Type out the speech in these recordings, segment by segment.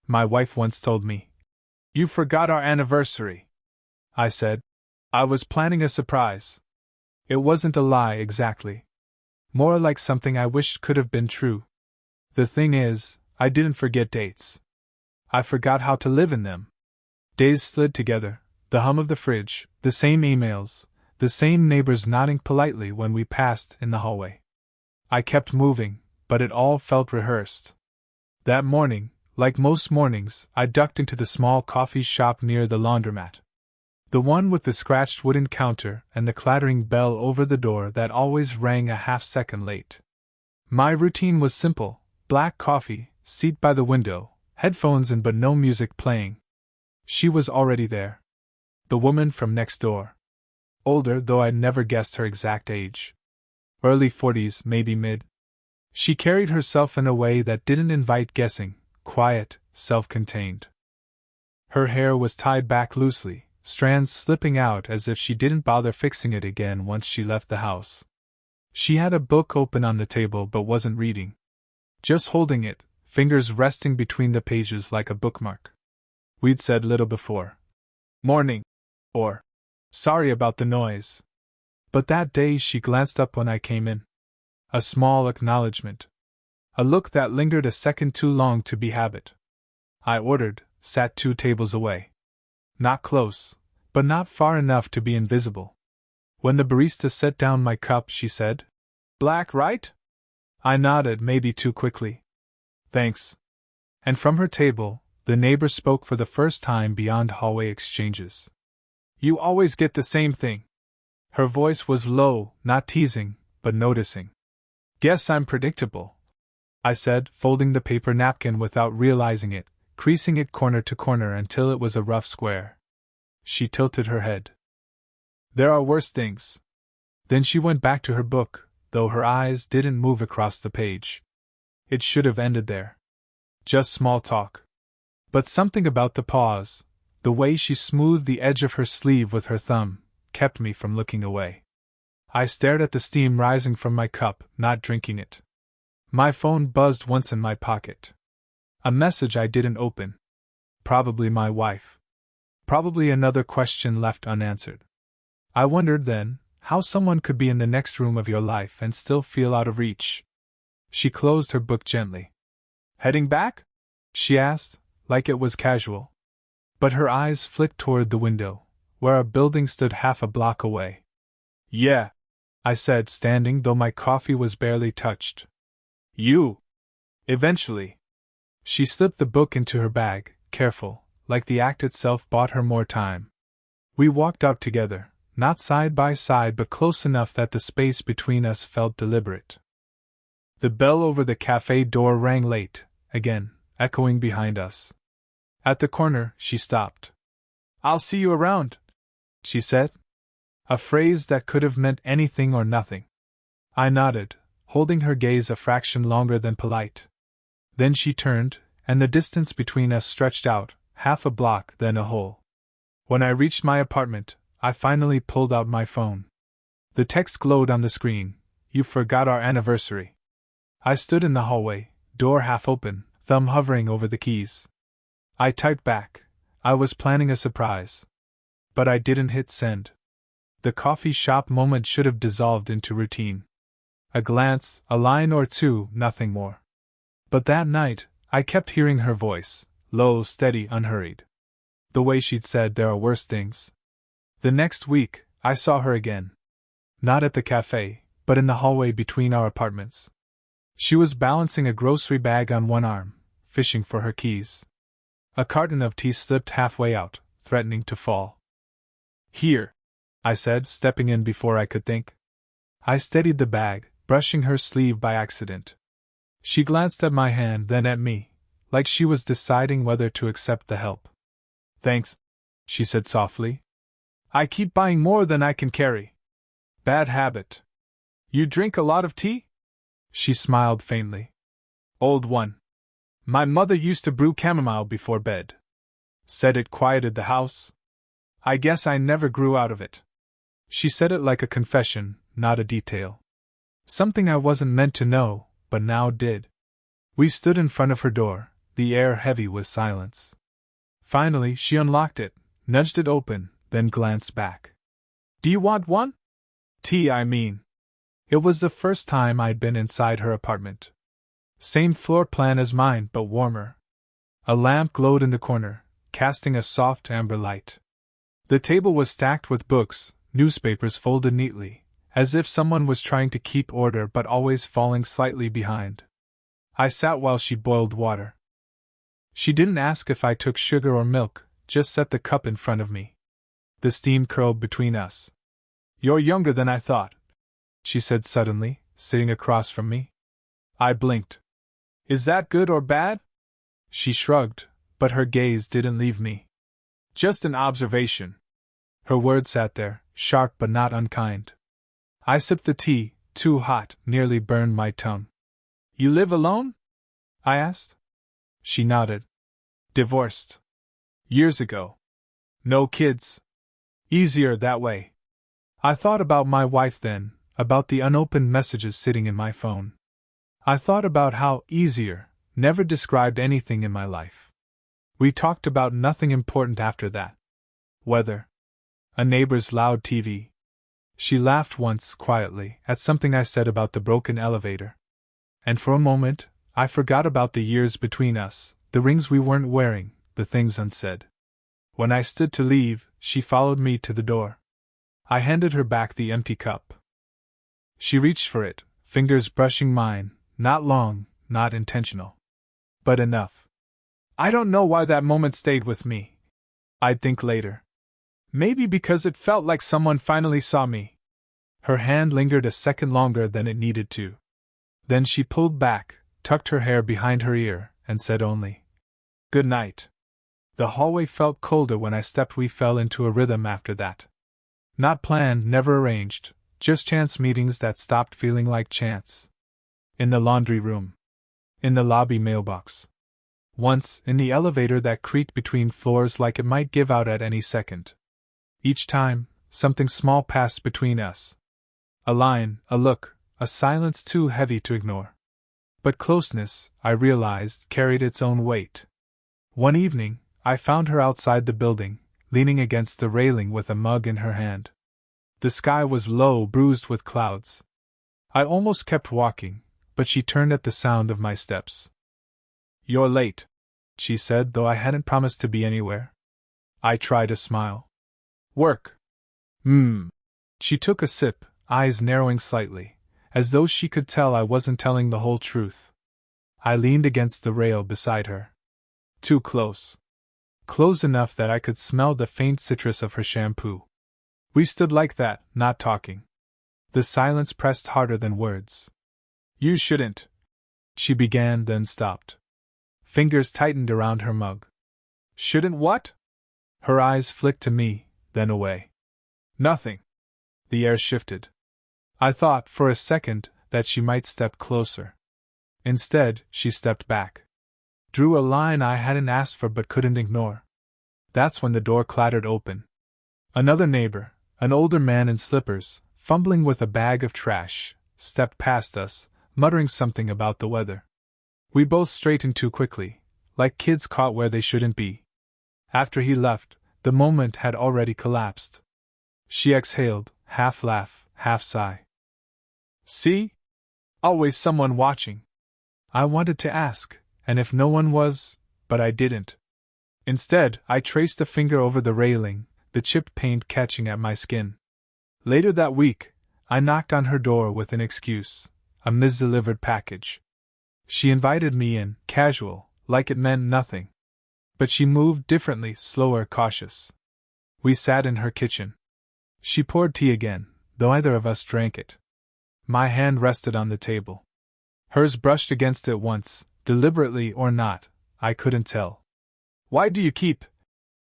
my wife once told me. You forgot our anniversary, I said. I was planning a surprise. It wasn't a lie exactly. More like something I wished could have been true. The thing is, I didn't forget dates. I forgot how to live in them. Days slid together, the hum of the fridge, the same emails, the same neighbors nodding politely when we passed in the hallway. I kept moving, but it all felt rehearsed. That morning, like most mornings, I ducked into the small coffee shop near the laundromat. The one with the scratched wooden counter and the clattering bell over the door that always rang a half-second late. My routine was simple: black coffee, seat by the window, headphones in but no music playing. She was already there. The woman from next door. Older, though I'd never guessed her exact age. Early 40s, maybe mid. She carried herself in a way that didn't invite guessing, quiet, self-contained. Her hair was tied back loosely, strands slipping out as if she didn't bother fixing it again once she left the house. She had a book open on the table but wasn't reading. Just holding it, fingers resting between the pages like a bookmark. We'd said little before. Morning. Or, sorry about the noise. But that day she glanced up when I came in. A small acknowledgement. A look that lingered a second too long to be habit. I ordered, sat 2 tables away. Not close, but not far enough to be invisible. When the barista set down my cup, she said, "Black, right?" I nodded, maybe too quickly. "Thanks." And from her table, the neighbor spoke for the first time beyond hallway exchanges. "You always get the same thing." Her voice was low, not teasing, but noticing. "Guess I'm predictable," I said, folding the paper napkin without realizing it, creasing it corner to corner until it was a rough square. She tilted her head. "There are worse things." Then she went back to her book, though her eyes didn't move across the page. It should have ended there. Just small talk. But something about the pause, the way she smoothed the edge of her sleeve with her thumb, kept me from looking away. I stared at the steam rising from my cup, not drinking it. My phone buzzed once in my pocket. A message I didn't open. Probably my wife. Probably another question left unanswered. I wondered then how someone could be in the next room of your life and still feel out of reach. She closed her book gently. "Heading back?" she asked, like it was casual. But her eyes flicked toward the window, where a building stood half a block away. "Yeah," I said, standing though my coffee was barely touched. "You." "Eventually." She slipped the book into her bag, careful, like the act itself bought her more time. We walked out together, not side by side but close enough that the space between us felt deliberate. The bell over the cafe door rang late, again, echoing behind us. At the corner, she stopped. "I'll see you around," she said. A phrase that could have meant anything or nothing. I nodded, holding her gaze a fraction longer than polite. Then she turned, and the distance between us stretched out, half a block, then a whole. When I reached my apartment, I finally pulled out my phone. The text glowed on the screen: "You forgot our anniversary." I stood in the hallway, door half open, thumb hovering over the keys. I typed back, I was planning a surprise. But I didn't hit send. The coffee shop moment should have dissolved into routine. A glance, a line or two, nothing more. But that night, I kept hearing her voice, low, steady, unhurried. The way she'd said there are worse things. The next week, I saw her again. Not at the cafe, but in the hallway between our apartments. She was balancing a grocery bag on one arm, fishing for her keys. A carton of tea slipped halfway out, threatening to fall. "Here," I said, stepping in before I could think. I steadied the bag, brushing her sleeve by accident. She glanced at my hand, then at me, like she was deciding whether to accept the help. "Thanks," she said softly. "I keep buying more than I can carry. Bad habit." "You drink a lot of tea?" She smiled faintly. "Old one. My mother used to brew chamomile before bed. Said it quieted the house. I guess I never grew out of it." She said it like a confession, not a detail. Something I wasn't meant to know, but now did. We stood in front of her door, the air heavy with silence. Finally, she unlocked it, nudged it open, then glanced back. "Do you want one?" "Tea, I mean." It was the first time I'd been inside her apartment. Same floor plan as mine, but warmer. A lamp glowed in the corner, casting a soft amber light. The table was stacked with books, newspapers folded neatly, as if someone was trying to keep order but always falling slightly behind. I sat while she boiled water. She didn't ask if I took sugar or milk, just set the cup in front of me. The steam curled between us. "You're younger than I thought," she said suddenly, sitting across from me. I blinked. "Is that good or bad?" She shrugged, but her gaze didn't leave me. "Just an observation." Her words sat there, sharp but not unkind. I sipped the tea, too hot, nearly burned my tongue. "You live alone?" I asked. She nodded. "Divorced. Years ago. No kids. Easier that way." I thought about my wife then, about the unopened messages sitting in my phone. I thought about how easier never described anything in my life. We talked about nothing important after that. Weather. A neighbor's loud TV. She laughed once, quietly, at something I said about the broken elevator. And for a moment, I forgot about the years between us, the rings we weren't wearing, the things unsaid. When I stood to leave, she followed me to the door. I handed her back the empty cup. She reached for it, fingers brushing mine, not long, not intentional. But enough. I don't know why that moment stayed with me. I'd think later. Maybe because it felt like someone finally saw me. Her hand lingered a second longer than it needed to. Then she pulled back, tucked her hair behind her ear, and said only, "Good night." The hallway felt colder when I stepped. We fell into a rhythm after that. Not planned, never arranged, just chance meetings that stopped feeling like chance. In the laundry room. In the lobby mailbox. Once, in the elevator that creaked between floors like it might give out at any second. Each time, something small passed between us. A line, a look, a silence too heavy to ignore. But closeness, I realized, carried its own weight. One evening, I found her outside the building, leaning against the railing with a mug in her hand. The sky was low, bruised with clouds. I almost kept walking, but she turned at the sound of my steps. "You're late," she said, though I hadn't promised to be anywhere. I tried a smile. "Work." She took a sip, eyes narrowing slightly, as though she could tell I wasn't telling the whole truth. I leaned against the rail beside her. Too close. Close enough that I could smell the faint citrus of her shampoo. We stood like that, not talking. The silence pressed harder than words. "You shouldn't," she began, then stopped. Fingers tightened around her mug. "Shouldn't what?" Her eyes flicked to me, then away. "Nothing." The air shifted. I thought, for a second, that she might step closer. Instead, she stepped back. Drew a line I hadn't asked for but couldn't ignore. That's when the door clattered open. Another neighbor, an older man in slippers, fumbling with a bag of trash, stepped past us, muttering something about the weather. We both straightened too quickly, like kids caught where they shouldn't be. After he left, the moment had already collapsed. She exhaled, half laugh, half sigh. "See? Always someone watching." I wanted to ask, and if no one was, but I didn't. Instead, I traced a finger over the railing, the chipped paint catching at my skin. Later that week, I knocked on her door with an excuse, a misdelivered package. She invited me in, casual, like it meant nothing. But she moved differently, slower, cautious. We sat in her kitchen. She poured tea again, though neither of us drank it. My hand rested on the table. Hers brushed against it once, deliberately or not, I couldn't tell. "Why do you keep—"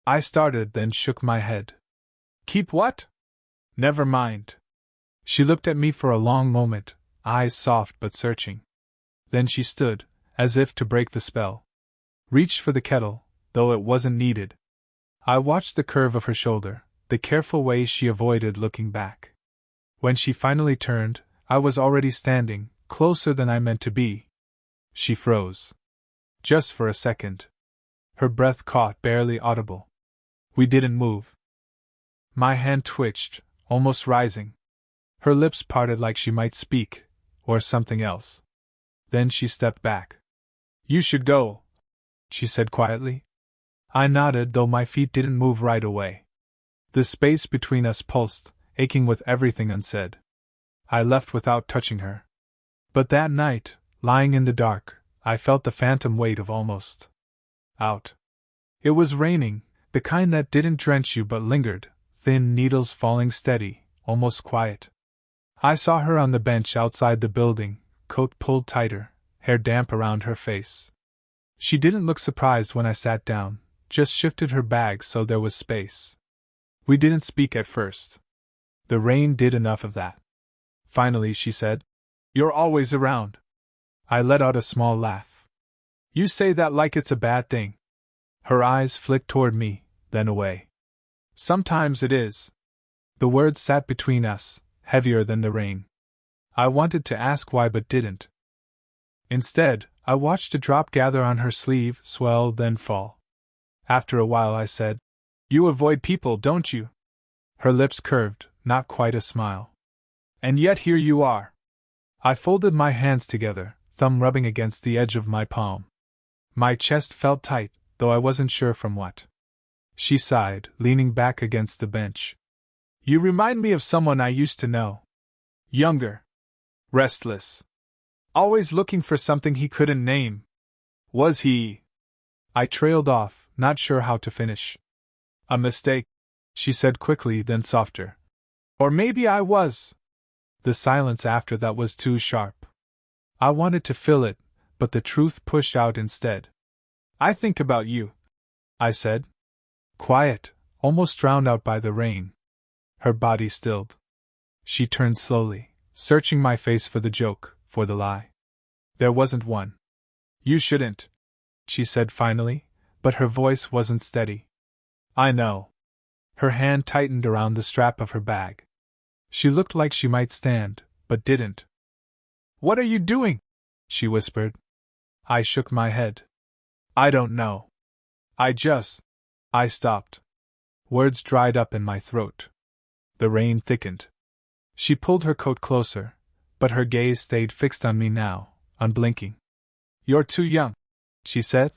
I started, then shook my head. "Keep what?" "Never mind." She looked at me for a long moment, eyes soft but searching. Then she stood, as if to break the spell. Reached for the kettle, though it wasn't needed. I watched the curve of her shoulder, the careful way she avoided looking back. When she finally turned, I was already standing, closer than I meant to be. She froze. Just for a second. Her breath caught, barely audible. We didn't move. My hand twitched, almost rising. Her lips parted like she might speak, or something else. Then she stepped back. You should go, she said quietly. I nodded, though my feet didn't move right away. The space between us pulsed, aching with everything unsaid. I left without touching her. But that night, lying in the dark, I felt the phantom weight of almost. Out. It was raining, the kind that didn't drench you but lingered, thin needles falling steady, almost quiet. I saw her on the bench outside the building, coat pulled tighter, hair damp around her face. She didn't look surprised when I sat down, just shifted her bag so there was space. We didn't speak at first. The rain did enough of that. Finally she said, "You're always around." I let out a small laugh. "You say that like it's a bad thing." Her eyes flicked toward me, then away. "Sometimes it is." The words sat between us, heavier than the rain. I wanted to ask why but didn't. Instead, I watched a drop gather on her sleeve, swell, then fall. After a while I said, "You avoid people, don't you?" Her lips curved, not quite a smile. "And yet here you are." I folded my hands together, thumb rubbing against the edge of my palm. My chest felt tight, though I wasn't sure from what. She sighed, leaning back against the bench. "You remind me of someone I used to know. Younger. Restless. Always looking for something he couldn't name. Was he?" I trailed off, not sure how to finish. "A mistake," she said quickly, then softer. "Or maybe I was." The silence after that was too sharp. I wanted to fill it, but the truth pushed out instead. "I think about you," I said. Quiet, almost drowned out by the rain. Her body stilled. She turned slowly, searching my face for the joke, for the lie. There wasn't one. "You shouldn't," she said finally, but her voice wasn't steady. "I know." Her hand tightened around the strap of her bag. She looked like she might stand, but didn't. "What are you doing?" she whispered. I shook my head. "I don't know. I stopped. Words dried up in my throat. The rain thickened. She pulled her coat closer, but her gaze stayed fixed on me now, unblinking. "You're too young," she said.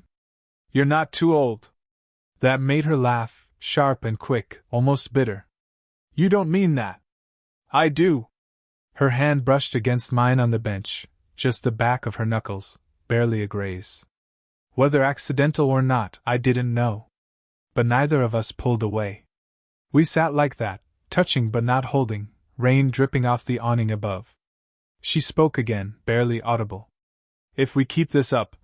"You're not too old." That made her laugh, sharp and quick, almost bitter. "You don't mean that." "I do." Her hand brushed against mine on the bench, just the back of her knuckles, barely a graze. Whether accidental or not, I didn't know. But neither of us pulled away. We sat like that, touching but not holding, rain dripping off the awning above. She spoke again, barely audible. "If we keep this up,"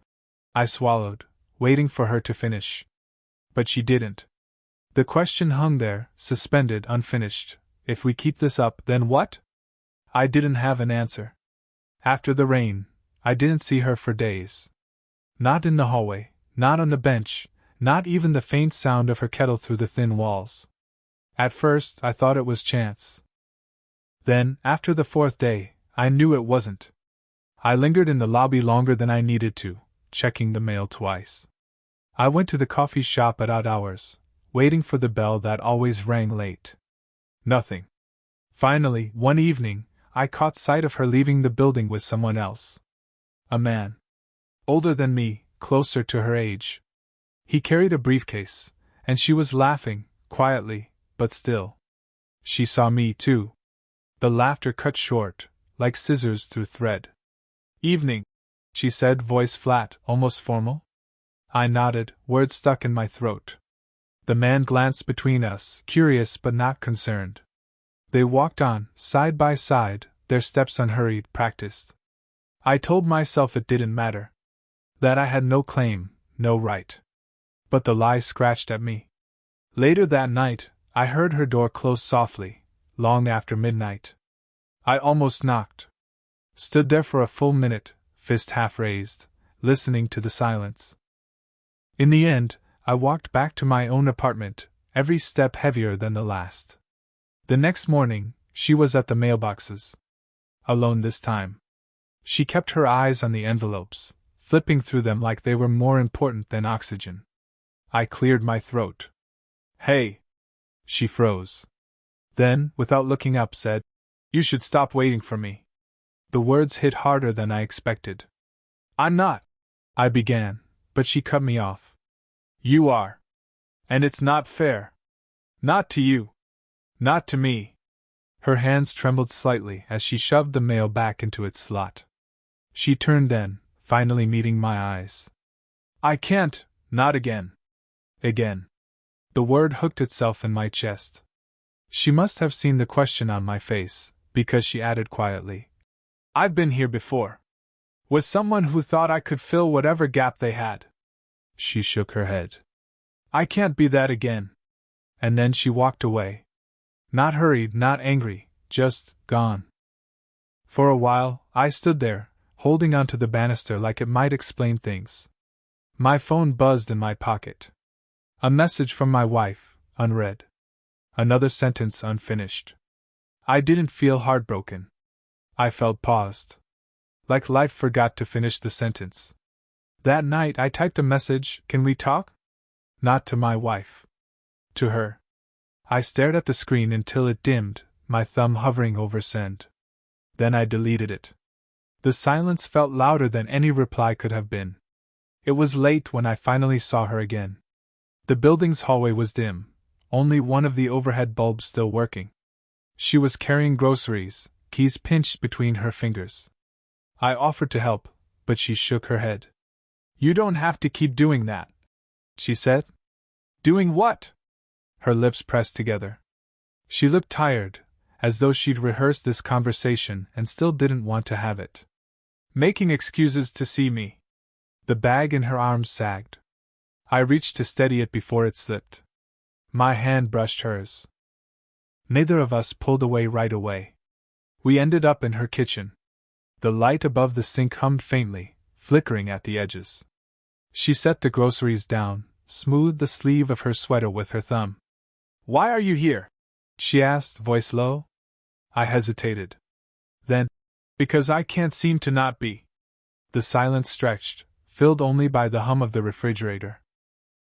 I swallowed, waiting for her to finish. But she didn't. The question hung there, suspended, unfinished. If we keep this up, then what? I didn't have an answer. After the rain, I didn't see her for days. Not in the hallway, not on the bench, not even the faint sound of her kettle through the thin walls. At first, I thought it was chance. Then, after the fourth day, I knew it wasn't. I lingered in the lobby longer than I needed to, checking the mail twice. I went to the coffee shop at odd hours, waiting for the bell that always rang late. Nothing. Finally, one evening, I caught sight of her leaving the building with someone else. A man. Older than me, closer to her age. He carried a briefcase, and she was laughing, quietly, but still. She saw me, too. The laughter cut short, like scissors through thread. "Evening," she said, voice flat, almost formal. I nodded, words stuck in my throat. The man glanced between us, curious but not concerned. They walked on, side by side, their steps unhurried, practiced. I told myself it didn't matter. That I had no claim, no right. But the lie scratched at me. Later that night, I heard her door close softly, long after midnight. I almost knocked. Stood there for a full minute, fist half raised, listening to the silence. In the end, I walked back to my own apartment, every step heavier than the last. The next morning, she was at the mailboxes. Alone this time. She kept her eyes on the envelopes, flipping through them like they were more important than oxygen. I cleared my throat. Hey! She froze. Then, without looking up, said, You should stop waiting for me. The words hit harder than I expected. I'm not, I began, but she cut me off. You are. And it's not fair. Not to you. Not to me. Her hands trembled slightly as she shoved the mail back into its slot. She turned then, finally meeting my eyes. I can't, not again. Again. The word hooked itself in my chest. She must have seen the question on my face, because she added quietly, I've been here before. With someone who thought I could fill whatever gap they had. She shook her head. I can't be that again. And then she walked away. Not hurried, not angry, just gone. For a while, I stood there, holding onto the banister like it might explain things. My phone buzzed in my pocket. A message from my wife, unread. Another sentence unfinished. I didn't feel heartbroken. I felt paused. Like life forgot to finish the sentence. That night I typed a message, Can we talk? Not to my wife. To her. I stared at the screen until it dimmed, my thumb hovering over send. Then I deleted it. The silence felt louder than any reply could have been. It was late when I finally saw her again. The building's hallway was dim, only one of the overhead bulbs still working. She was carrying groceries, keys pinched between her fingers. I offered to help, but she shook her head. You don't have to keep doing that, she said. Doing what? Her lips pressed together. She looked tired, as though she'd rehearsed this conversation and still didn't want to have it. Making excuses to see me. The bag in her arms sagged. I reached to steady it before it slipped. My hand brushed hers. Neither of us pulled away right away. We ended up in her kitchen. The light above the sink hummed faintly, flickering at the edges. She set the groceries down, smoothed the sleeve of her sweater with her thumb. Why are you here? She asked, voice low. I hesitated. Then, because I can't seem to not be. The silence stretched, filled only by the hum of the refrigerator.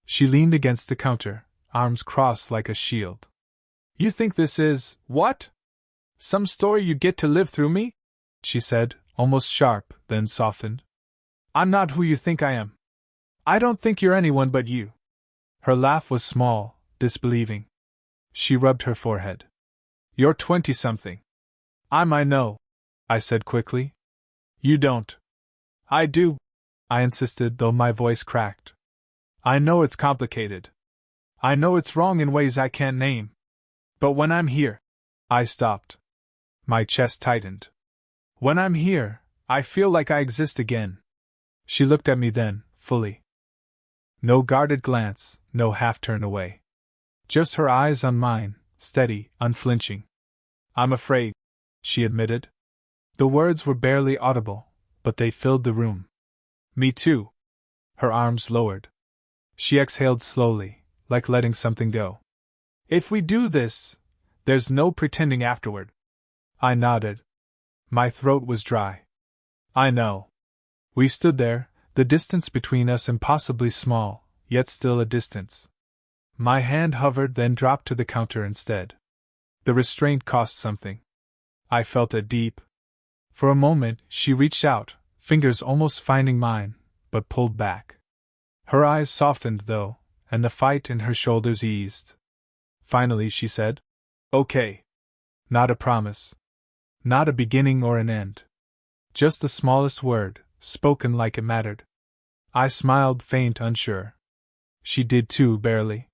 She leaned against the counter, arms crossed like a shield. You think this is, what? Some story you get to live through me? She said, almost sharp, then softened. I'm not who you think I am. I don't think you're anyone but you. Her laugh was small, disbelieving. She rubbed her forehead. You're 20-something. I know, I said quickly. You don't. I do, I insisted, though my voice cracked. I know it's complicated. I know it's wrong in ways I can't name. But when I'm here, I stopped. My chest tightened. When I'm here, I feel like I exist again. She looked at me then, fully. No guarded glance, no half-turn away. Just her eyes on mine, steady, unflinching. I'm afraid, she admitted. The words were barely audible, but they filled the room. Me too. Her arms lowered. She exhaled slowly, like letting something go. If we do this, there's no pretending afterward. I nodded. My throat was dry. I know. We stood there, the distance between us impossibly small, yet still a distance. My hand hovered, then dropped to the counter instead. The restraint cost something. I felt it deep. For a moment, she reached out, fingers almost finding mine, but pulled back. Her eyes softened, though, and the fight in her shoulders eased. Finally, she said, Okay. Not a promise. Not a beginning or an end. Just the smallest word, spoken like it mattered. I smiled, faint, unsure. She did too, barely.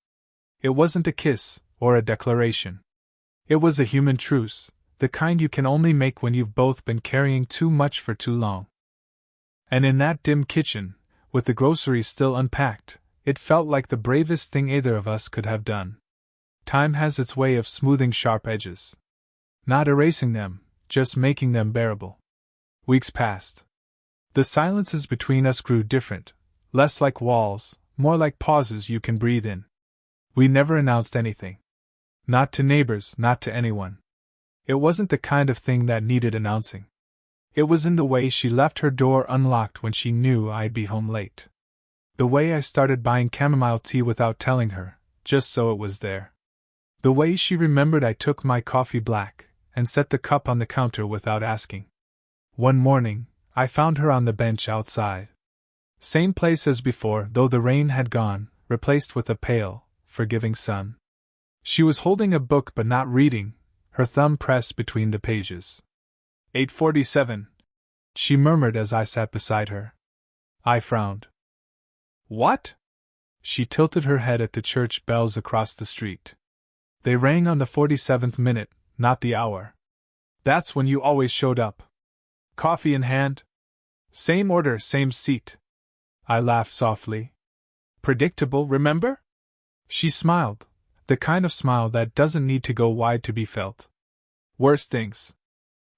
It wasn't a kiss, or a declaration. It was a human truce, the kind you can only make when you've both been carrying too much for too long. And in that dim kitchen, with the groceries still unpacked, it felt like the bravest thing either of us could have done. Time has its way of smoothing sharp edges. Not erasing them, just making them bearable. Weeks passed. The silences between us grew different, less like walls, more like pauses you can breathe in. We never announced anything. Not to neighbors, not to anyone. It wasn't the kind of thing that needed announcing. It was in the way she left her door unlocked when she knew I'd be home late. The way I started buying chamomile tea without telling her, just so it was there. The way she remembered I took my coffee black and set the cup on the counter without asking. One morning, I found her on the bench outside. Same place as before, though the rain had gone, replaced with a pale, forgiving sun. She was holding a book but not reading, her thumb pressed between the pages. 8:47, she murmured as I sat beside her. I frowned. What? She tilted her head at the church bells across the street. They rang on the 47th minute, not the hour. That's when you always showed up. Coffee in hand? Same order, same seat. I laughed softly. Predictable, remember? She smiled, the kind of smile that doesn't need to go wide to be felt. Worse things.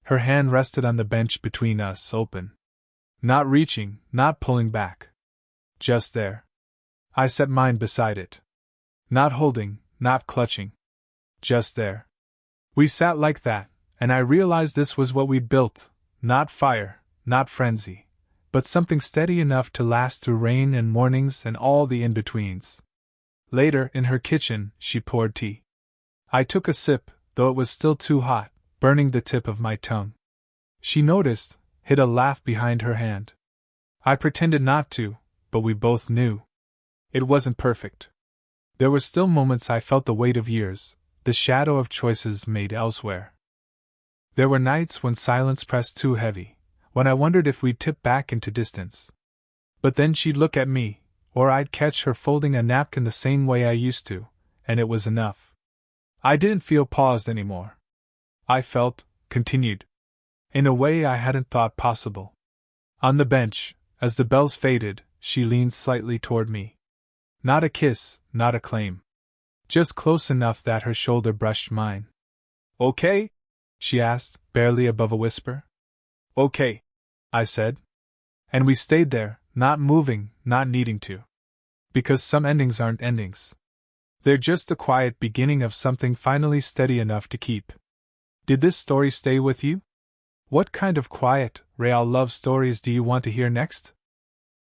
Her hand rested on the bench between us, open. Not reaching, not pulling back. Just there. I set mine beside it. Not holding, not clutching. Just there. We sat like that, and I realized this was what we'd built, not fire, not frenzy, but something steady enough to last through rain and mornings and all the in-betweens. Later, in her kitchen, she poured tea. I took a sip, though it was still too hot, burning the tip of my tongue. She noticed, hid a laugh behind her hand. I pretended not to, but we both knew. It wasn't perfect. There were still moments I felt the weight of years, the shadow of choices made elsewhere. There were nights when silence pressed too heavy, when I wondered if we'd tip back into distance. But then she'd look at me, or I'd catch her folding a napkin the same way I used to, and it was enough. I didn't feel paused anymore. I felt continued. In a way I hadn't thought possible. On the bench, as the bells faded, she leaned slightly toward me. Not a kiss, not a claim. Just close enough that her shoulder brushed mine. Okay? She asked, barely above a whisper. Okay, I said. And we stayed there, not moving, not needing to. Because some endings aren't endings. They're just the quiet beginning of something finally steady enough to keep. Did this story stay with you? What kind of quiet, real love stories do you want to hear next?